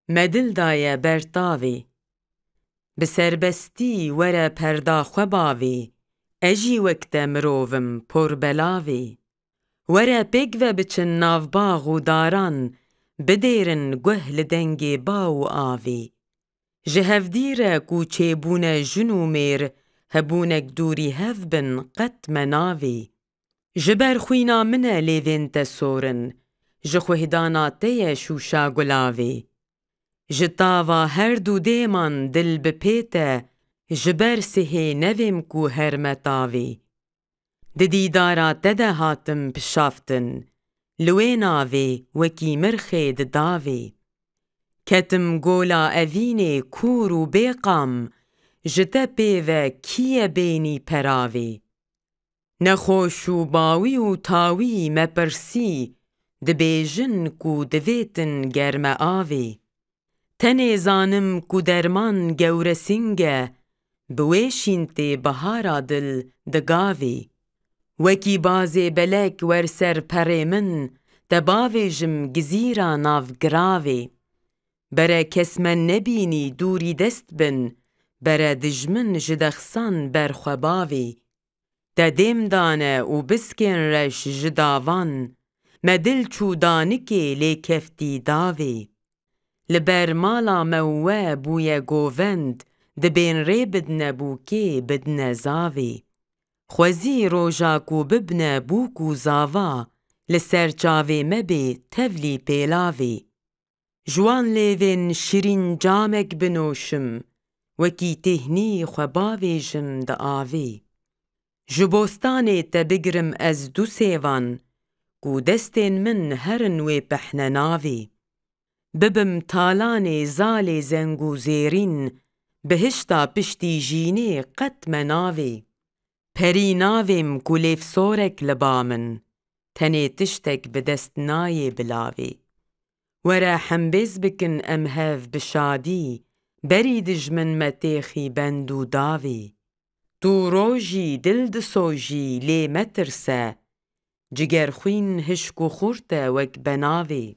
مدل دایه برتاوی بسربستی وره پردا خواباوی اجی وقت مرووم پر بلاوی وره پیگ و بچن ناو باغ و داران بدیرن گوه لدنگ باو آوی جهفدیره کوچه بونه جنو میر هبونک دوری هف بن قط مناوی جبر خوینا منه لیوین تسورن جخوهدانا تیه شوشا گلاوی جتاوا هر دو دیمان دل بپیته جبر سهی نویم کو هرمتاوی دیدارا تده هاتم پشافتن لویناوی وکی مرخی داوی کتم گولا اوینه کور و بیقام جته پیوه کیه بینی پراوی نخوش و باوی و تاوی مپرسی دبیجن کو دویتن گرم آوی تنه زانم کو درمان گورسینگه بویشین تی بهارا دل دگاوی وکی بازی بلک ورسر پره من دباوی جم گزیرا ناو گراوی بره کس من نبینی دوری دست بن بره دجمن جدخسان برخواباوی دیم دانه و بسکن رش جداوان مدل چودانکی لیکفتی داوی لبر مالا موه بوی گووند دبین ری بدنه بوکی بدنه زاوی خوزی روژا کو ببنه بوکو زاوا لسر چاوی مبی تولی پیلاوی جوان لیوین شیرین جامک بنوشم وکی تهنی خواباوی جم دا آوی جبوستانه تبگرم از دو سیوان کو دستین من هرنوی پحنه ناوی ببم تالانه زال زنگو زیرین بهشتا پشتی جینه قط مناوی پری ناویم کو لیف سورک لبامن تنه تشتک بدست نای بلاوی وره حنبیز بکن امهف بشادی بری دجمن متیخی بندو داوی تو روژی دل دسوژی لی مترسه جگر خوین هشکو خورته وک بناوی